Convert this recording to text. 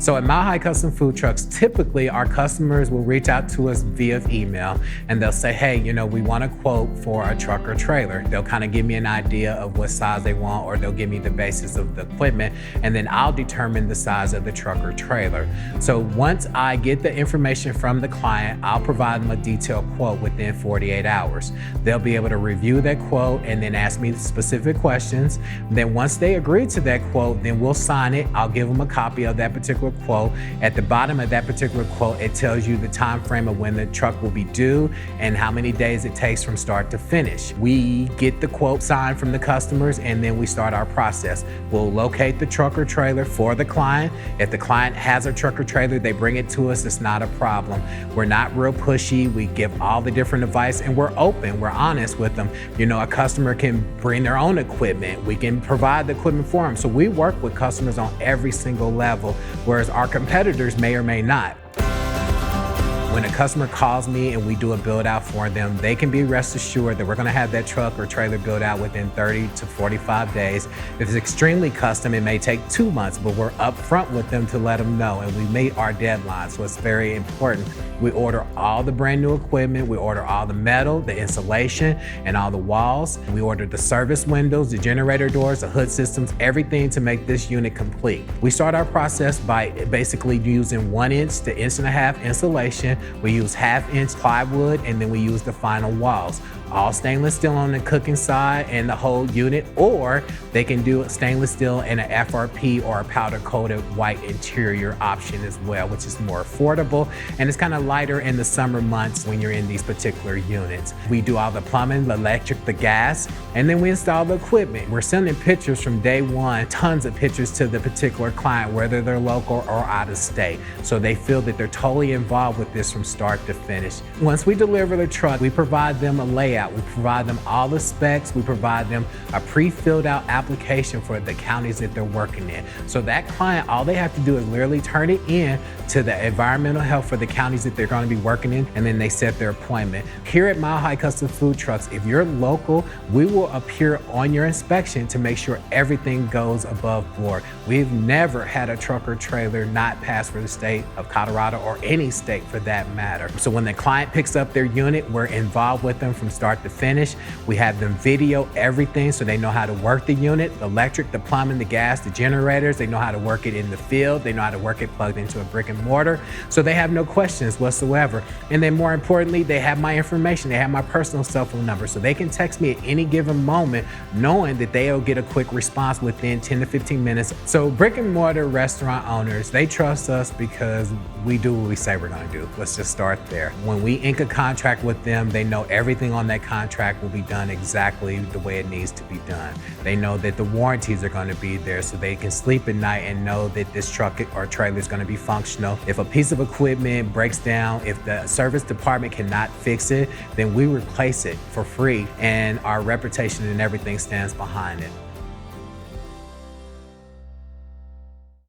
So at Mile High Custom Food Trucks, typically our customers will reach out to us via email and they'll say, hey, we want a quote for a truck or trailer. They'll kind of give me an idea of what size they want, or they'll give me the basis of the equipment, and then I'll determine the size of the truck or trailer. So once I get the information from the client, I'll provide them a detailed quote within 48 hours. They'll be able to review that quote and then ask me specific questions. Then once they agree to that quote, then we'll sign it. I'll give them a copy of that particular quote. At the bottom of that particular quote, it tells you the time frame of when the truck will be due and how many days it takes from start to finish. We get the quote signed from the customers and then we start our process. We'll locate the truck or trailer for the client. If the client has a truck or trailer, they bring it to us. It's not a problem. We're not real pushy. We give all the different advice and we're open. We're honest with them. A customer can bring their own equipment. We can provide the equipment for them. So we work with customers on every single level, whereas our competitors may or may not. When a customer calls me and we do a build out for them, they can be rest assured that we're going to have that truck or trailer built out within 30 to 45 days. If it's extremely custom, it may take 2 months, but we're upfront with them to let them know, and we meet our deadlines, so it's very important. We order all the brand new equipment, we order all the metal, the insulation, and all the walls. We order the service windows, the generator doors, the hood systems, everything to make this unit complete. We start our process by basically using 1 inch to 1.5 inch insulation. We use 1/2 inch plywood, and then we use the final walls. All stainless steel on the cooking side and the whole unit, or they can do stainless steel and an FRP or a powder coated white interior option as well, which is more affordable and it's kind of lighter in the summer months when you're in these particular units. We do all the plumbing, the electric, the gas, and then we install the equipment. We're sending pictures from day one, tons of pictures to the particular client, whether they're local or out of state, so they feel that they're totally involved with this from start to finish. Once we deliver the truck, we provide them a layout. We provide them all the specs. We provide them a pre-filled out application for the counties that they're working in. So that client, all they have to do is literally turn it in to the environmental health for the counties that they're going to be working in, and then they set their appointment. Here at Mile High Custom Food Trucks, if you're local, we will appear on your inspection to make sure everything goes above board. We've never had a truck or trailer not pass for the state of Colorado, or any state for that matter. So when the client picks up their unit, we're involved with them from start to finish. We have them video everything so they know how to work the unit, the electric, the plumbing, the gas, the generators. They know how to work it in the field. They know how to work it plugged into a brick and mortar. So they have no questions whatsoever. And then more importantly, they have my information. They have my personal cell phone number. So they can text me at any given moment knowing that they'll get a quick response within 10 to 15 minutes. So brick and mortar restaurant owners, they trust us because we do what we say we're going to do. Let's just start there. When we ink a contract with them, they know everything on that contract will be done exactly the way it needs to be done. They know that the warranties are going to be there, so they can sleep at night and know that this truck or trailer is going to be functional. If a piece of equipment breaks down, if the service department cannot fix it, then we replace it for free, and our reputation and everything stands behind it.